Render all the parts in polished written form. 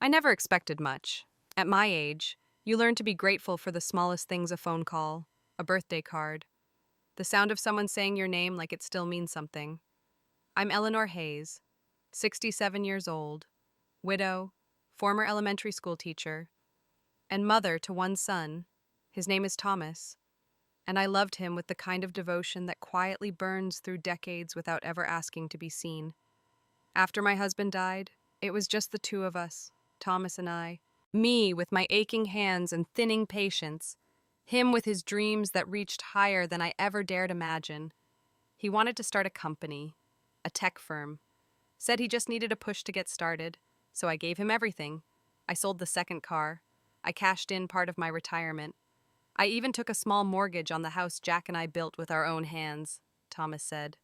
I never expected much. At my age, you learn to be grateful for the smallest things: a phone call, a birthday card, the sound of someone saying your name like it still means something. I'm Eleanor Hayes, 67 years old, widow, former elementary school teacher, and mother to one son. His name is Thomas, and I loved him with the kind of devotion that quietly burns through decades without ever asking to be seen. After my husband died, it was just the two of us, Thomas and I. Me with my aching hands and thinning patience, him with his dreams that reached higher than I ever dared imagine. He wanted to start a company, a tech firm. Said he just needed a push to get started, so I gave him everything. I sold the second car. I cashed in part of my retirement. I even took a small mortgage on the house Jack and I built with our own hands, Thomas said.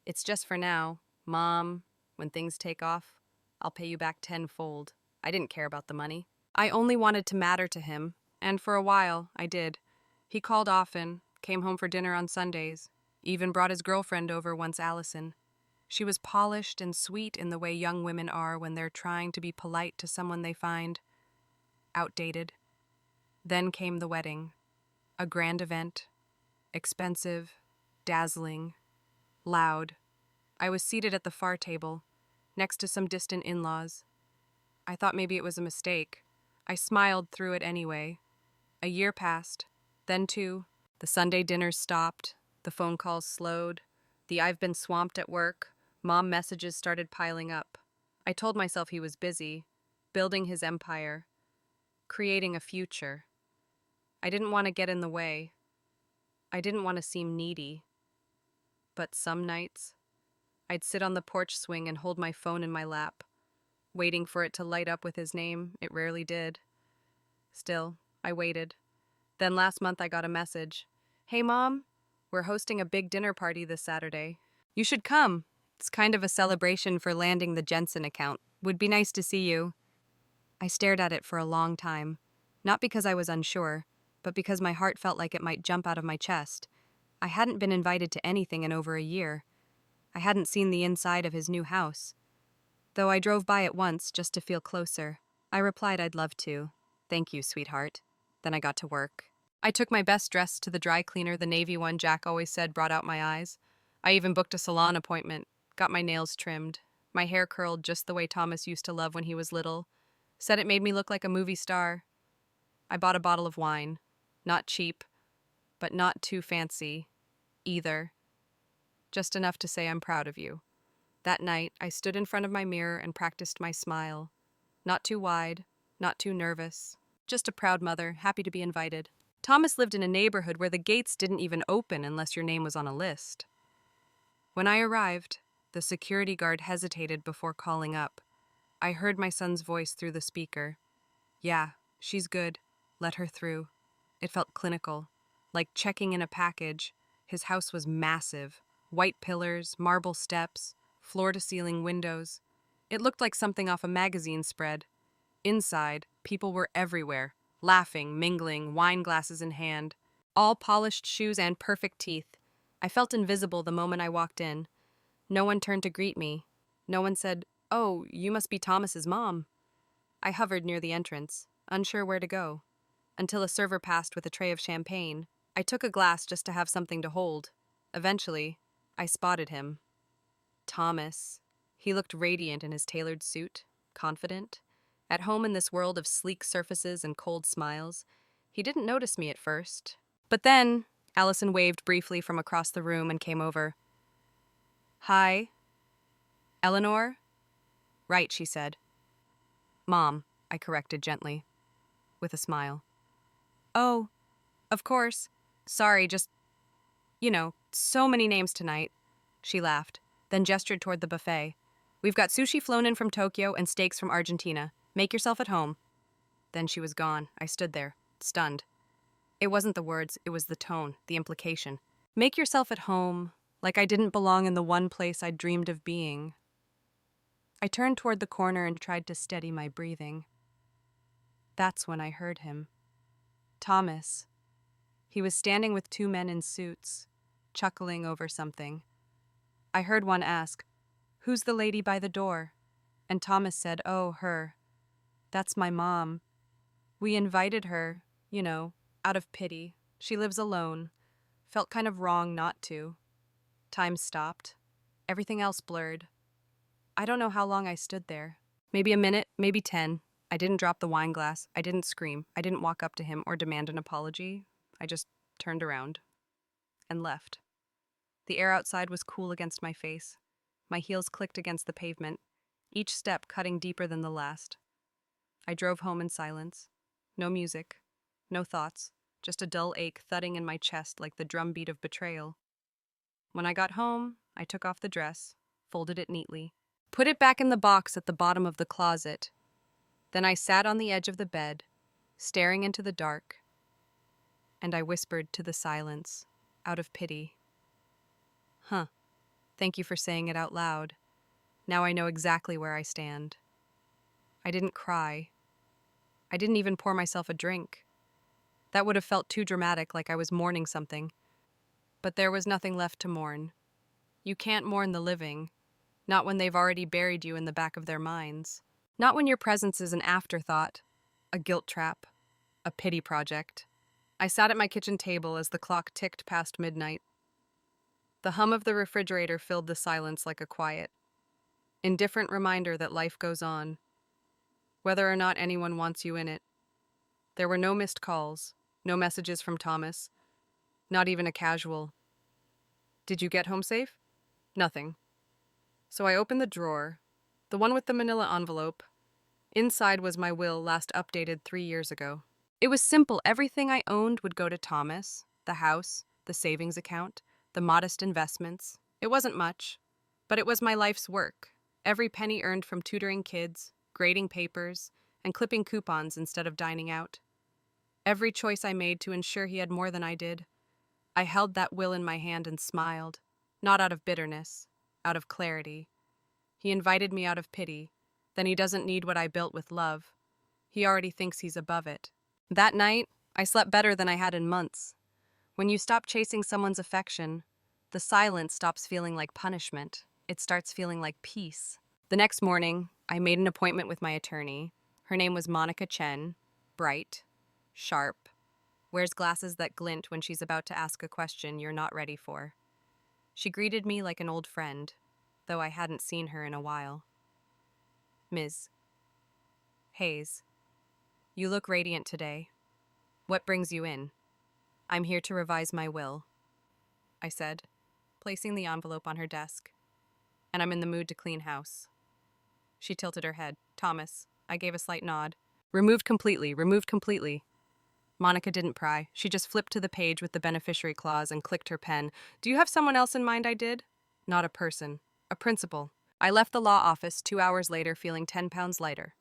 It's just for now, Mom. When things take off, I'll pay you back tenfold. I didn't care about the money. I only wanted to matter to him, and for a while, I did. He called often, came home for dinner on Sundays, even brought his girlfriend over once, Allison. She was polished and sweet in the way young women are when they're trying to be polite to someone they find outdated. Then came the wedding. A grand event. Expensive, dazzling, loud. I was seated at the far table, next to some distant in-laws. I thought maybe it was a mistake. I smiled through it anyway. A year passed, then two. The Sunday dinners stopped, the phone calls slowed, the "I've been swamped at work" Mom messages started piling up. I told myself he was busy, building his empire, creating a future. I didn't want to get in the way. I didn't want to seem needy. But some nights, I'd sit on the porch swing and hold my phone in my lap, waiting for it to light up with his name. It rarely did. Still, I waited. Then last month I got a message. "Hey, Mom, we're hosting a big dinner party this Saturday. You should come. It's kind of a celebration for landing the Jensen account. Would be nice to see you." I stared at it for a long time, not because I was unsure, but because my heart felt like it might jump out of my chest. I hadn't been invited to anything in over a year. I hadn't seen the inside of his new house, though I drove by it once just to feel closer. I replied I'd love to. "Thank you, sweetheart." Then I got to work. I took my best dress to the dry cleaner, the navy one Jack always said brought out my eyes. I even booked a salon appointment, got my nails trimmed, my hair curled just the way Thomas used to love when he was little. Said it made me look like a movie star. I bought a bottle of wine. Not cheap, but not too fancy either. Just enough to say I'm proud of you. That night, I stood in front of my mirror and practiced my smile. Not too wide, not too nervous. Just a proud mother, happy to be invited. Thomas lived in a neighborhood where the gates didn't even open unless your name was on a list. When I arrived, the security guard hesitated before calling up. I heard my son's voice through the speaker. "Yeah, she's good. Let her through." It felt clinical, like checking in a package. His house was massive. White pillars, marble steps, floor-to-ceiling windows. It looked like something off a magazine spread. Inside, people were everywhere, laughing, mingling, wine glasses in hand. All polished shoes and perfect teeth. I felt invisible the moment I walked in. No one turned to greet me. No one said, "Oh, you must be Thomas's mom." I hovered near the entrance, unsure where to go, until a server passed with a tray of champagne. I took a glass just to have something to hold. Eventually, I spotted him. Thomas. He looked radiant in his tailored suit, confident, at home in this world of sleek surfaces and cold smiles. He didn't notice me at first. But then, Allison waved briefly from across the room and came over. "Hi. Eleanor?" "Right," she said. "Mom," I corrected gently, with a smile. "Oh, of course. Sorry, just, so many names tonight." She laughed, then gestured toward the buffet. "We've got sushi flown in from Tokyo and steaks from Argentina. Make yourself at home." Then she was gone. I stood there, stunned. It wasn't the words, it was the tone, the implication. Make yourself at home, like I didn't belong in the one place I'd dreamed of being. I turned toward the corner and tried to steady my breathing. That's when I heard him. Thomas. He was standing with two men in suits, chuckling over something. I heard one ask, "Who's the lady by the door?" And Thomas said, "Oh, her." That's my mom. We invited her, out of pity. She lives alone. Felt kind of wrong not to. Time stopped. Everything else blurred. I don't know how long I stood there. Maybe a minute, maybe 10. I didn't drop the wine glass. I didn't scream. I didn't walk up to him or demand an apology. I just turned around and left. The air outside was cool against my face. My heels clicked against the pavement, each step cutting deeper than the last. I drove home in silence. No music, no thoughts, just a dull ache thudding in my chest like the drumbeat of betrayal. When I got home, I took off the dress, folded it neatly, put it back in the box at the bottom of the closet. Then I sat on the edge of the bed, staring into the dark, and I whispered to the silence, out of pity. Huh, thank you for saying it out loud. Now I know exactly where I stand. I didn't cry. I didn't even pour myself a drink. That would have felt too dramatic, like I was mourning something. But there was nothing left to mourn. You can't mourn the living, not when they've already buried you in the back of their minds. Not when your presence is an afterthought, a guilt trap, a pity project. I sat at my kitchen table as the clock ticked past midnight. The hum of the refrigerator filled the silence like a quiet, indifferent reminder that life goes on, whether or not anyone wants you in it. There were no missed calls, no messages from Thomas, not even a casual, "Did you get home safe?" Nothing. So I opened the drawer, the one with the manila envelope. Inside was my will, last updated 3 years ago. It was simple. Everything I owned would go to Thomas: the house, the savings account, the modest investments. It wasn't much, but it was my life's work. Every penny earned from tutoring kids, grading papers, and clipping coupons instead of dining out. Every choice I made to ensure he had more than I did. I held that will in my hand and smiled, not out of bitterness, out of clarity. He invited me out of pity. Then he doesn't need what I built with love. He already thinks he's above it. That night, I slept better than I had in months. When you stop chasing someone's affection, the silence stops feeling like punishment. It starts feeling like peace. The next morning, I made an appointment with my attorney. Her name was Monica Chen, bright, sharp, wears glasses that glint when she's about to ask a question you're not ready for. She greeted me like an old friend, though I hadn't seen her in a while. "Ms. Hayes, you look radiant today. What brings you in?" "I'm here to revise my will," I said, placing the envelope on her desk. "And I'm in the mood to clean house." She tilted her head. "Thomas," I gave a slight nod. Removed completely, removed completely." Monica didn't pry. She just flipped to the page with the beneficiary clause and clicked her pen. "Do you have someone else in mind?" I did. "Not a person. A principal." I left the law office 2 hours later feeling 10 pounds lighter.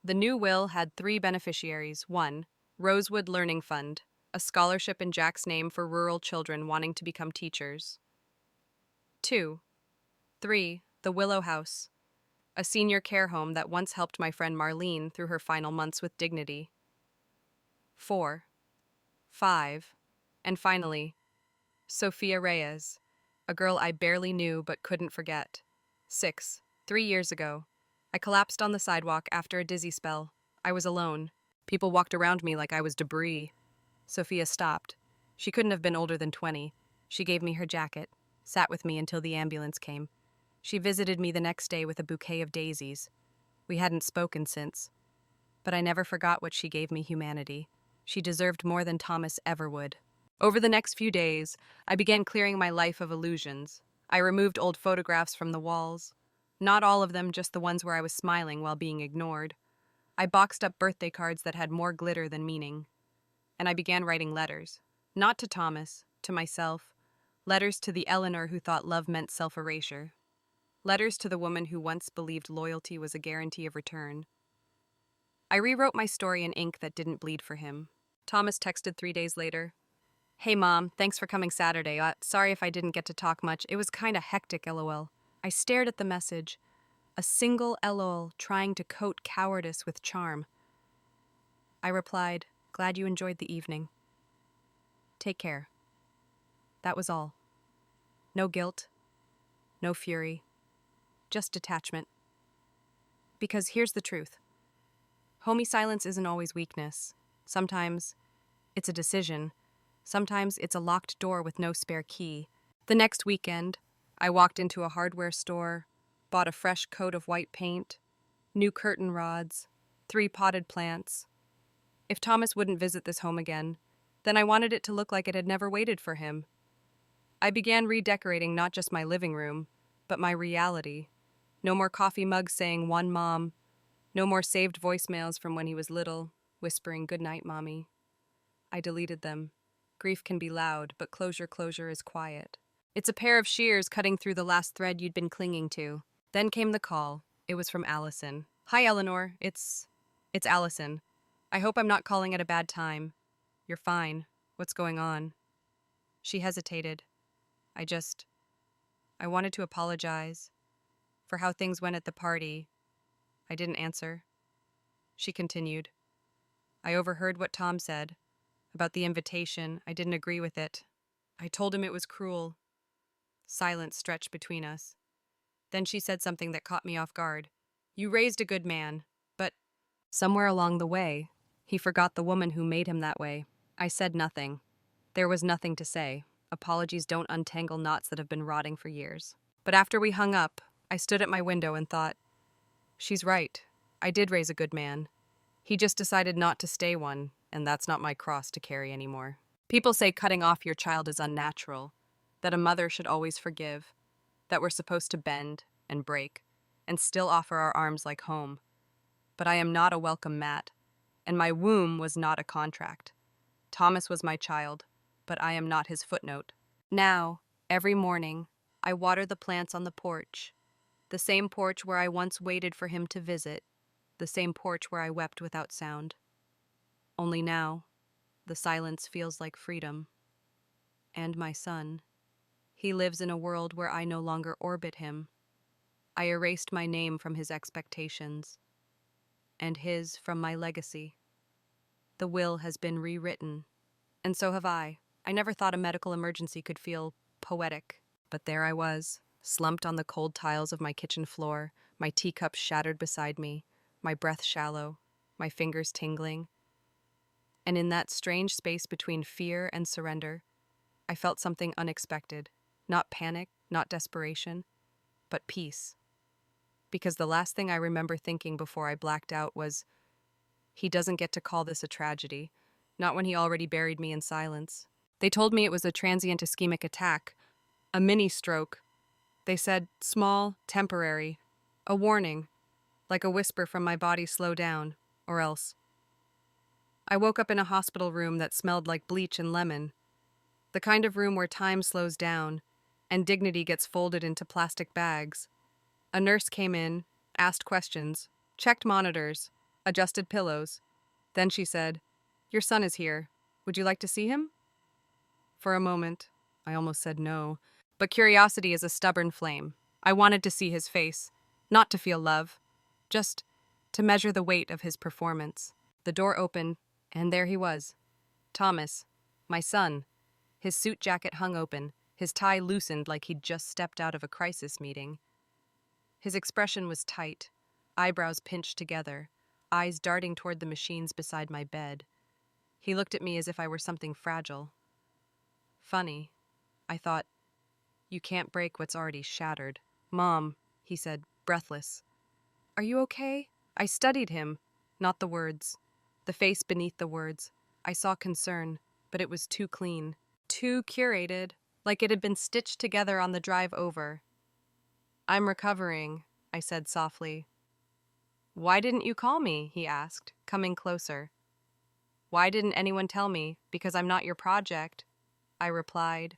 The new will had 3 beneficiaries. 1, Rosewood Learning Fund, a scholarship in Jack's name for rural children wanting to become teachers. 2, 3, the Willow House, a senior care home that once helped my friend Marlene through her final months with dignity. 4, 5, and finally, Sophia Reyes, a girl I barely knew but couldn't forget. 6, 3 years ago, I collapsed on the sidewalk after a dizzy spell. I was alone. People walked around me like I was debris. Sophia stopped. She couldn't have been older than 20. She gave me her jacket, sat with me until the ambulance came. She visited me the next day with a bouquet of daisies. We hadn't spoken since. But I never forgot what she gave me: humanity. She deserved more than Thomas ever would. Over the next few days, I began clearing my life of illusions. I removed old photographs from the walls. Not all of them, just the ones where I was smiling while being ignored. I boxed up birthday cards that had more glitter than meaning. And I began writing letters. Not to Thomas, to myself. Letters to the Eleanor who thought love meant self-erasure. Letters to the woman who once believed loyalty was a guarantee of return. I rewrote my story in ink that didn't bleed for him. Thomas texted 3 days later. "Hey Mom, thanks for coming Saturday. Sorry if I didn't get to talk much. It was kinda hectic, lol." I stared at the message. A single lol trying to coat cowardice with charm. I replied, "Glad you enjoyed the evening. Take care." That was all. No guilt, no fury, just detachment. Because here's the truth. Homey silence isn't always weakness. Sometimes it's a decision. Sometimes it's a locked door with no spare key. The next weekend, I walked into a hardware store, bought a fresh coat of white paint, new curtain rods, 3 potted plants. If Thomas wouldn't visit this home again, then I wanted it to look like it had never waited for him. I began redecorating not just my living room, but my reality. No more coffee mugs saying "one mom," no more saved voicemails from when he was little, whispering "good night, mommy." I deleted them. Grief can be loud, but closure is quiet. It's a pair of shears cutting through the last thread you'd been clinging to. Then came the call. It was from Allison. "Hi, Eleanor. It's Allison. I hope I'm not calling at a bad time. You're fine. What's going on?" She hesitated. I wanted to apologize for how things went at the party. I didn't answer. She continued. "I overheard what Tom said about the invitation. I didn't agree with it. I told him it was cruel." Silence stretched between us. Then she said something that caught me off guard. "You raised a good man, but somewhere along the way, he forgot the woman who made him that way." I said nothing. There was nothing to say. Apologies don't untangle knots that have been rotting for years. But after we hung up, I stood at my window and thought, she's right. I did raise a good man. He just decided not to stay one, and that's not my cross to carry anymore. People say cutting off your child is unnatural, that a mother should always forgive, that we're supposed to bend and break, and still offer our arms like home. But I am not a welcome mat, and my womb was not a contract. Thomas was my child, but I am not his footnote. Now, every morning, I water the plants on the porch, the same porch where I once waited for him to visit, the same porch where I wept without sound. Only now, the silence feels like freedom. And my son. He lives in a world where I no longer orbit him. I erased my name from his expectations, and his from my legacy. The will has been rewritten, and so have I. I never thought a medical emergency could feel poetic, but there I was, slumped on the cold tiles of my kitchen floor, my teacup shattered beside me, my breath shallow, my fingers tingling. And in that strange space between fear and surrender, I felt something unexpected. Not panic, not desperation, but peace. Because the last thing I remember thinking before I blacked out was, he doesn't get to call this a tragedy, not when he already buried me in silence. They told me it was a transient ischemic attack, a mini stroke. They said small, temporary, a warning, like a whisper from my body, slow down, or else. I woke up in a hospital room that smelled like bleach and lemon, the kind of room where time slows down and dignity gets folded into plastic bags. A nurse came in, asked questions, checked monitors, adjusted pillows. Then she said, "Your son is here. Would you like to see him?" For a moment, I almost said no, but curiosity is a stubborn flame. I wanted to see his face, not to feel love, just to measure the weight of his performance. The door opened, and there he was. Thomas, my son. His suit jacket hung open, his tie loosened like he'd just stepped out of a crisis meeting. His expression was tight, eyebrows pinched together, eyes darting toward the machines beside my bed. He looked at me as if I were something fragile. Funny, I thought, you can't break what's already shattered. "Mom," he said, breathless. "Are you okay?" I studied him, not the words, the face beneath the words. I saw concern, but it was too clean, too curated, like it had been stitched together on the drive over. "I'm recovering," I said softly. "Why didn't you call me?" he asked, coming closer. "Why didn't anyone tell me? Because I'm not your project," I replied.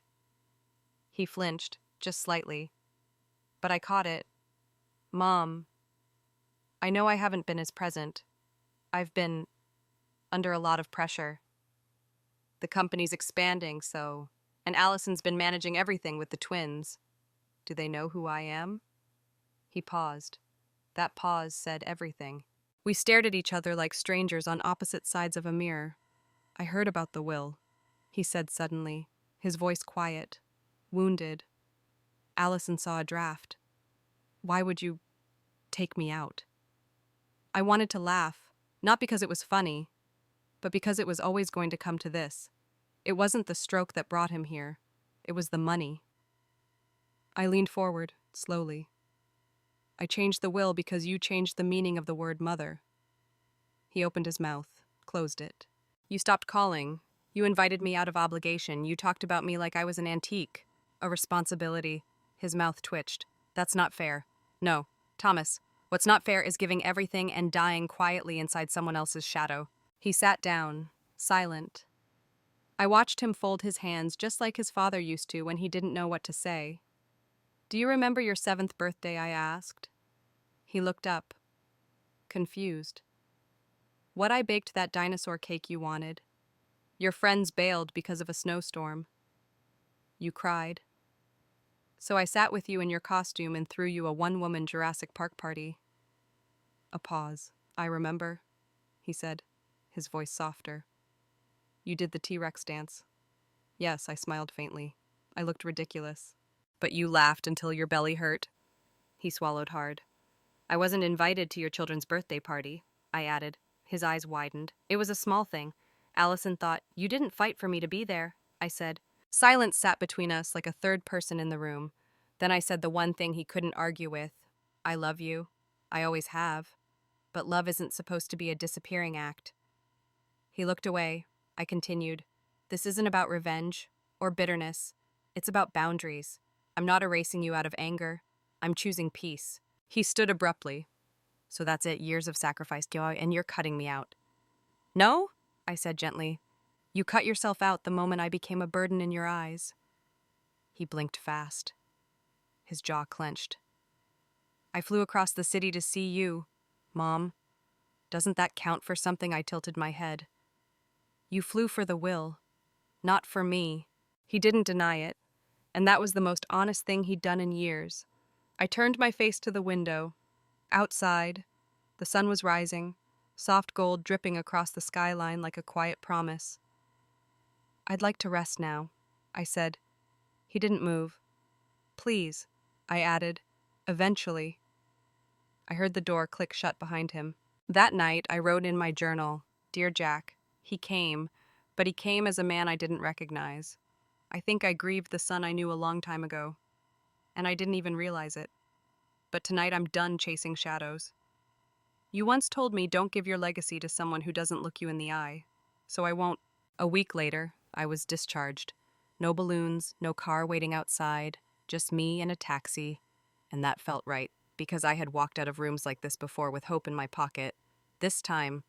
He flinched, just slightly. But I caught it. "Mom, I know I haven't been as present. I've been under a lot of pressure. The company's expanding, and Allison's been managing everything with the twins. Do they know who I am?" He paused. That pause said everything. We stared at each other like strangers on opposite sides of a mirror. "I heard about the will," he said suddenly, his voice quiet, wounded. "Allison saw a draft. Why would you take me out?" I wanted to laugh, Not because it was funny, but because it was always going to come to this. It wasn't the stroke that brought him here. It was the money. I leaned forward, slowly. I changed the will because you changed the meaning of the word mother. He opened his mouth, closed it. You stopped calling. You invited me out of obligation. You talked about me like I was an antique, a responsibility. His mouth twitched. That's not fair. No, Thomas, what's not fair is giving everything and dying quietly inside someone else's shadow. He sat down, silent. I watched him fold his hands just like his father used to when he didn't know what to say. Do you remember your 7th birthday? I asked. He looked up, confused. What I baked that dinosaur cake you wanted. Your friends bailed because of a snowstorm. You cried. So I sat with you in your costume and threw you a one-woman Jurassic Park party. A pause. I remember, he said, his voice softer. You did the T-Rex dance. Yes, I smiled faintly. I looked ridiculous. But you laughed until your belly hurt. He swallowed hard. I wasn't invited to your children's birthday party, I added. His eyes widened. It was a small thing. Allison thought, you didn't fight for me to be there, I said. Silence sat between us like a third person in the room. Then I said the one thing he couldn't argue with. I love you. I always have. But love isn't supposed to be a disappearing act. He looked away. I continued. This isn't about revenge or bitterness. It's about boundaries. I'm not erasing you out of anger. I'm choosing peace. He stood abruptly. So that's it, years of sacrifice, joy, and you're cutting me out. No, I said gently. You cut yourself out the moment I became a burden in your eyes. He blinked fast. His jaw clenched. I flew across the city to see you, Mom. Doesn't that count for something? I tilted my head. You flew for the will, not for me. He didn't deny it, and that was the most honest thing he'd done in years. I turned my face to the window. Outside, the sun was rising, soft gold dripping across the skyline like a quiet promise. I'd like to rest now, I said. He didn't move. Please, I added, eventually. I heard the door click shut behind him. That night, I wrote in my journal, Dear Jack, he came, but he came as a man I didn't recognize. I think I grieved the son I knew a long time ago, and I didn't even realize it. But tonight I'm done chasing shadows. You once told me don't give your legacy to someone who doesn't look you in the eye, so I won't. A week later, I was discharged. No balloons, no car waiting outside, just me and a taxi, and that felt right, because I had walked out of rooms like this before with hope in my pocket. This time,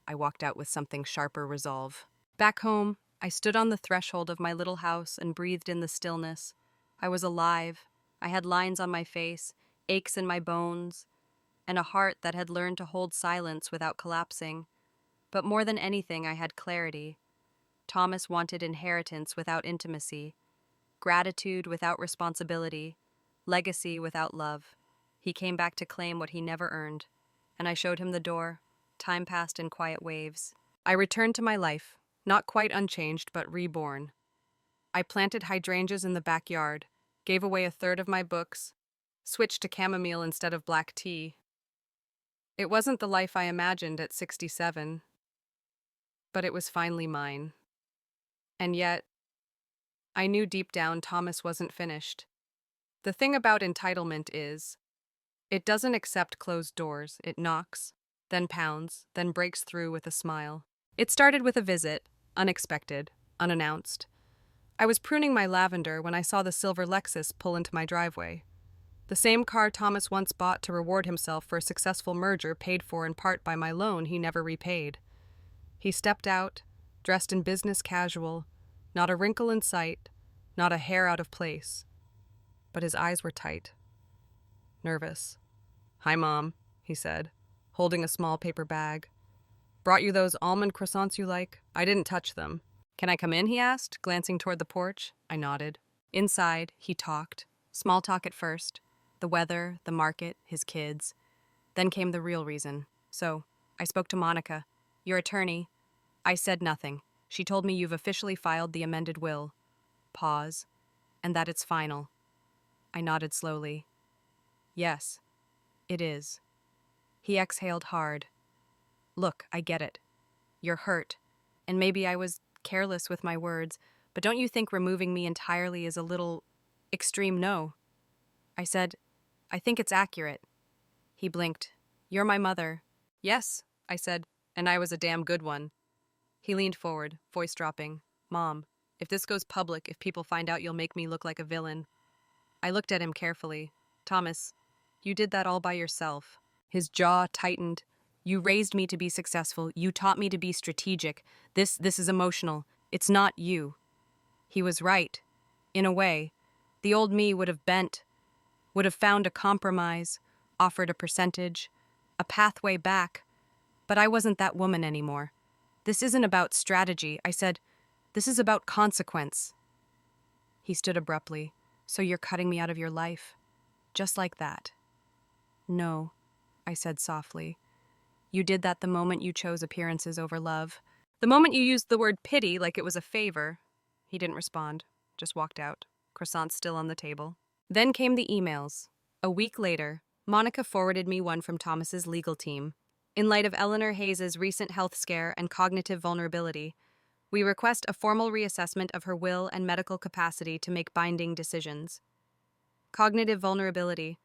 I walked out with something sharper resolve. Back home, I stood on the threshold of my little house and breathed in the stillness. I was alive. I had lines on my face, aches in my bones, and a heart that had learned to hold silence without collapsing. But more than anything, I had clarity. Thomas wanted inheritance without intimacy, gratitude without responsibility, legacy without love. He came back to claim what he never earned, and I showed him the door. Time passed in quiet waves. I returned to my life, not quite unchanged, but reborn. I planted hydrangeas in the backyard, gave away a third of my books, switched to chamomile instead of black tea. It wasn't the life I imagined at 67, but it was finally mine. And yet, I knew deep down Thomas wasn't finished. The thing about entitlement is, it doesn't accept closed doors. It knocks, then pounds, then breaks through with a smile. It started with a visit, unexpected, unannounced. I was pruning my lavender when I saw the silver Lexus pull into my driveway. The same car Thomas once bought to reward himself for a successful merger paid for in part by my loan he never repaid. He stepped out, dressed in business casual, not a wrinkle in sight, not a hair out of place. But his eyes were tight, nervous. "Hi, Mom," he said, holding a small paper bag. "Brought you those almond croissants you like? I didn't touch them." "Can I come in?" he asked, glancing toward the porch. I nodded. Inside, he talked. Small talk at first. The weather, the market, his kids. Then came the real reason. So, I spoke to Monica, your attorney. I said nothing. She told me you've officially filed the amended will. Pause. And that it's final. I nodded slowly. Yes, it is. He exhaled hard. Look, I get it. You're hurt. And maybe I was careless with my words, but don't you think removing me entirely is a little extreme? No. I said, I think it's accurate. He blinked. You're my mother. Yes, I said, and I was a damn good one. He leaned forward, voice dropping. Mom, if this goes public, if people find out, you'll make me look like a villain. I looked at him carefully. Thomas, you did that all by yourself. His jaw tightened. You raised me to be successful. You taught me to be strategic. This is emotional. It's not you. He was right. In a way, the old me would have bent, would have found a compromise, offered a percentage, a pathway back. But I wasn't that woman anymore. This isn't about strategy, I said. This is about consequence. He stood abruptly. So you're cutting me out of your life? Just like that. No, I said softly. You did that the moment you chose appearances over love. The moment you used the word pity like it was a favor. He didn't respond, just walked out, croissants still on the table. Then came the emails. A week later, Monica forwarded me one from Thomas's legal team. In light of Eleanor Hayes's recent health scare and cognitive vulnerability, we request a formal reassessment of her will and medical capacity to make binding decisions. Cognitive vulnerability.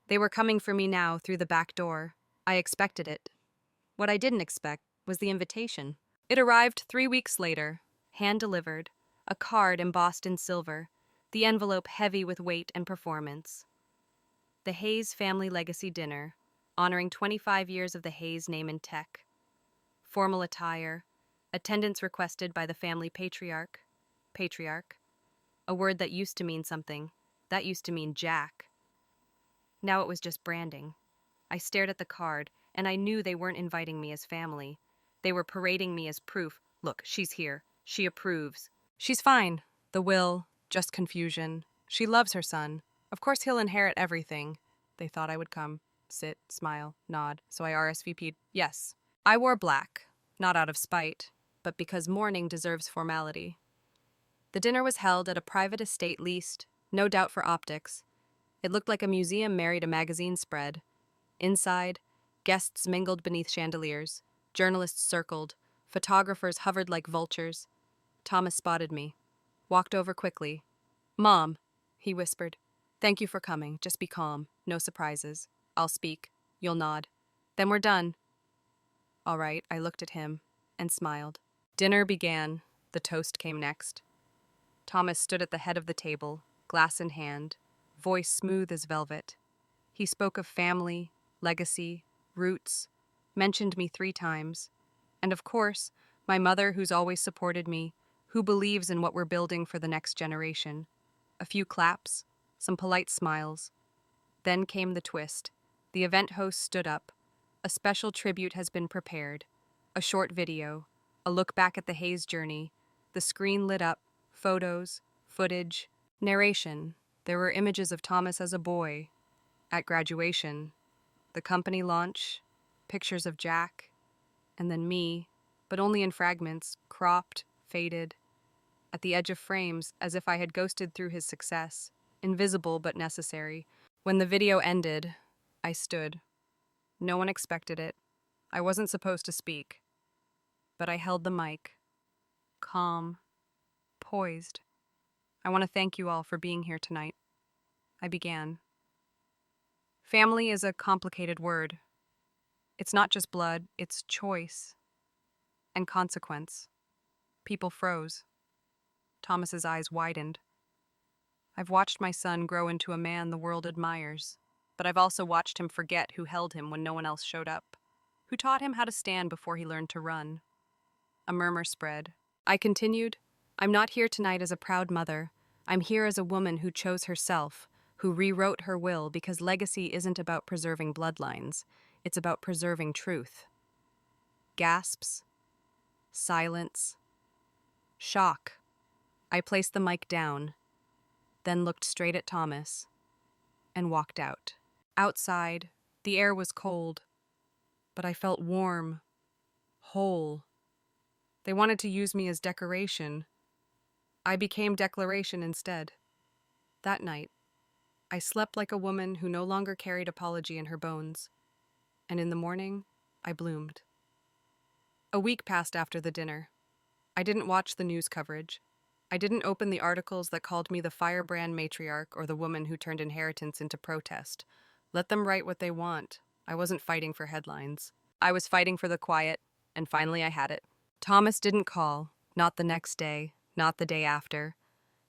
They were coming for me now through the back door. I expected it. What I didn't expect was the invitation. It arrived 3 weeks later, hand-delivered, a card embossed in silver, the envelope heavy with weight and performance. The Hayes Family Legacy Dinner, honoring 25 years of the Hayes name in tech. Formal attire, attendance requested by the family patriarch, a word that used to mean something, that used to mean Jack. Now it was just branding. I stared at the card, and I knew they weren't inviting me as family. They were parading me as proof. Look, she's here. She approves. She's fine. The will, just confusion. She loves her son. Of course he'll inherit everything. They thought I would come, sit, smile, nod, so I RSVP'd. Yes. I wore black, not out of spite, but because mourning deserves formality. The dinner was held at a private estate leased, no doubt for optics. It looked like a museum married a magazine spread. Inside, guests mingled beneath chandeliers, journalists circled, photographers hovered like vultures. Thomas spotted me, walked over quickly. Mom, he whispered. Thank you for coming. Just be calm. No surprises. I'll speak. You'll nod. Then we're done. All right, I looked at him and smiled. Dinner began. The toast came next. Thomas stood at the head of the table, glass in hand, voice smooth as velvet. He spoke of family, legacy, roots, mentioned me 3 times. And of course, my mother who's always supported me, who believes in what we're building for the next generation. A few claps, some polite smiles. Then came the twist. The event host stood up. A special tribute has been prepared. A short video, a look back at the Hayes journey. The screen lit up, photos, footage, narration. There were images of Thomas as a boy, at graduation, the company launch, pictures of Jack, and then me, but only in fragments, cropped, faded, at the edge of frames as if I had ghosted through his success, invisible but necessary. When the video ended, I stood. No one expected it. I wasn't supposed to speak. But I held the mic, calm, poised. I want to thank you all for being here tonight. I began. Family is a complicated word. It's not just blood, it's choice and consequence. People froze. Thomas's eyes widened. I've watched my son grow into a man the world admires, but I've also watched him forget who held him when no one else showed up, who taught him how to stand before he learned to run. A murmur spread. I continued, I'm not here tonight as a proud mother. I'm here as a woman who chose herself, who rewrote her will because legacy isn't about preserving bloodlines. It's about preserving truth. Gasps. Silence. Shock. I placed the mic down, then looked straight at Thomas, and walked out. Outside, the air was cold, but I felt warm, whole. They wanted to use me as decoration. I became declaration instead. That night, I slept like a woman who no longer carried apology in her bones. And in the morning, I bloomed. A week passed after the dinner. I didn't watch the news coverage. I didn't open the articles that called me the firebrand matriarch or the woman who turned inheritance into protest. Let them write what they want. I wasn't fighting for headlines. I was fighting for the quiet, and finally I had it. Thomas didn't call, not the next day, not the day after,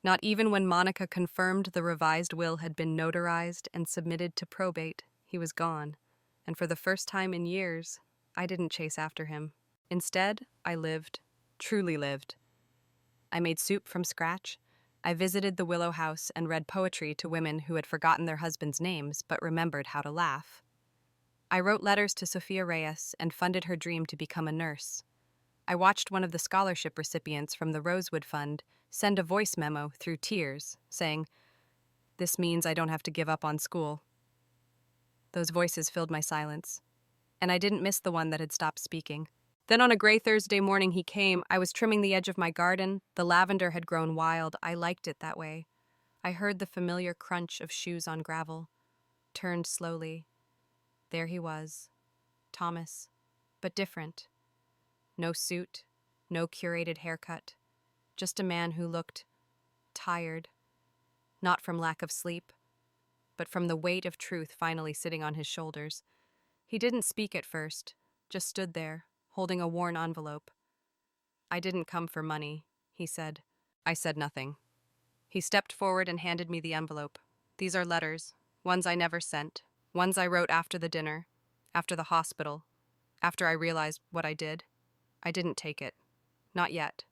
not even when Monica confirmed the revised will had been notarized and submitted to probate. He was gone, and for the first time in years, I didn't chase after him. Instead, I lived, truly lived. I made soup from scratch. I visited the Willow House and read poetry to women who had forgotten their husbands' names but remembered how to laugh. I wrote letters to Sophia Reyes and funded her dream to become a nurse. I watched one of the scholarship recipients from the Rosewood Fund send a voice memo through tears, saying, "This means I don't have to give up on school." Those voices filled my silence, and I didn't miss the one that had stopped speaking. Then on a gray Thursday morning he came. I was trimming the edge of my garden. The lavender had grown wild. I liked it that way. I heard the familiar crunch of shoes on gravel. Turned slowly. There he was. Thomas. But different. No suit. No curated haircut. Just a man who looked tired. Not from lack of sleep, but from the weight of truth finally sitting on his shoulders. He didn't speak at first. Just stood there, holding a worn envelope. "I didn't come for money," he said. I said nothing. He stepped forward and handed me the envelope. "These are letters, ones I never sent, ones I wrote after the dinner, after the hospital, after I realized what I did. I didn't take it. Not yet.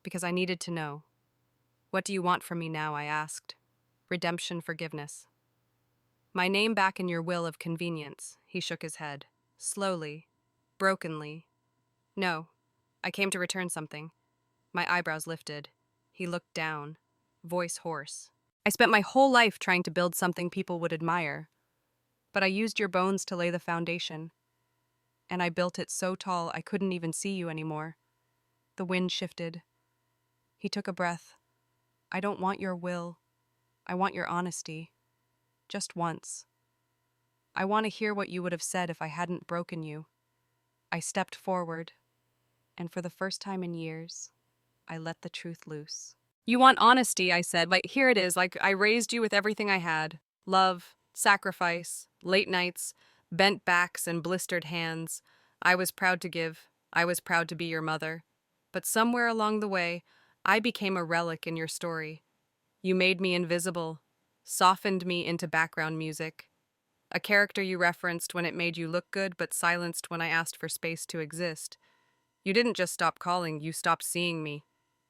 Because I needed to know." "What do you want from me now?" I asked. "Redemption, forgiveness." "My name back in your will of convenience." He shook his head. Slowly. Brokenly. "No. I came to return something." My eyebrows lifted. He looked down. Voice hoarse. "I spent my whole life trying to build something people would admire. But I used your bones to lay the foundation. And I built it so tall I couldn't even see you anymore." The wind shifted. He took a breath. "I don't want your will. I want your honesty. Just once. I want to hear what you would have said if I hadn't broken you." I stepped forward, and for the first time in years, I let the truth loose. "You want honesty," I said. "Like, here it is. Like, I raised you with everything I had. Love, sacrifice, late nights, bent backs, and blistered hands. I was proud to give. I was proud to be your mother. But somewhere along the way, I became a relic in your story. You made me invisible, softened me into background music. A character you referenced when it made you look good, but silenced when I asked for space to exist. You didn't just stop calling, you stopped seeing me."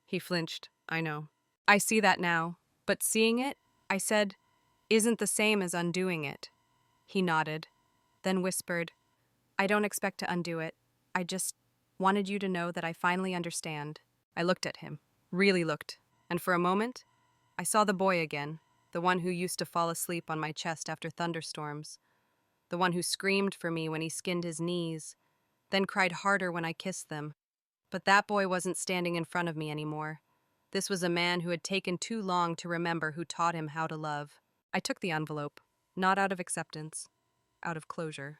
He flinched. "I know. I see that now. But seeing it," I said, "isn't the same as undoing it." He nodded, then whispered, "I don't expect to undo it. I just wanted you to know that I finally understand." I looked at him, really looked, and for a moment, I saw the boy again, the one who used to fall asleep on my chest after thunderstorms, the one who screamed for me when he skinned his knees, then cried harder when I kissed them. But that boy wasn't standing in front of me anymore. This was a man who had taken too long to remember who taught him how to love. I took the envelope, not out of acceptance, out of closure.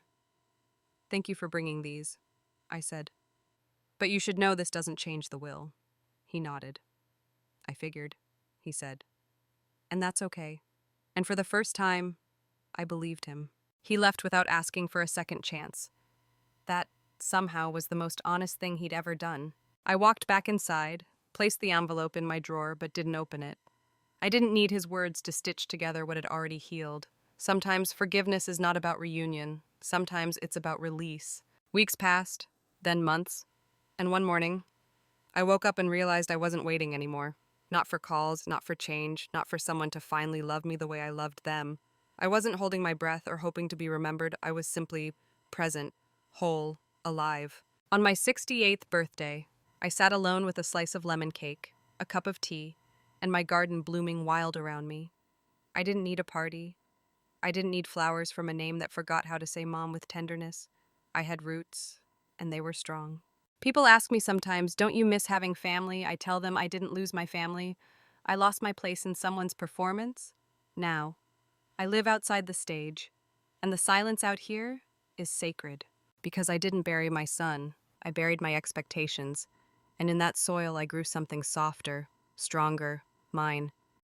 "Thank you for bringing these," I said. "But you should know this doesn't change the will." He nodded. "I figured," he said. "And that's okay." And for the first time, I believed him. He left without asking for a second chance. That, somehow, was the most honest thing he'd ever done. I walked back inside, placed the envelope in my drawer, but didn't open it. I didn't need his words to stitch together what had already healed. Sometimes forgiveness is not about reunion. Sometimes it's about release. Weeks passed, then months, and one morning, I woke up and realized I wasn't waiting anymore. Not for calls, not for change, not for someone to finally love me the way I loved them. I wasn't holding my breath or hoping to be remembered. I was simply present, whole, alive. On my 68th birthday, I sat alone with a slice of lemon cake, a cup of tea, and my garden blooming wild around me. I didn't need a party. I didn't need flowers from a name that forgot how to say mom with tenderness. I had roots, and they were strong. People ask me sometimes, "Don't you miss having family?" I tell them I didn't lose my family. I lost my place in someone's performance. Now, I live outside the stage, and the silence out here is sacred. Because I didn't bury my son, I buried my expectations, and in that soil I grew something softer, stronger, mine.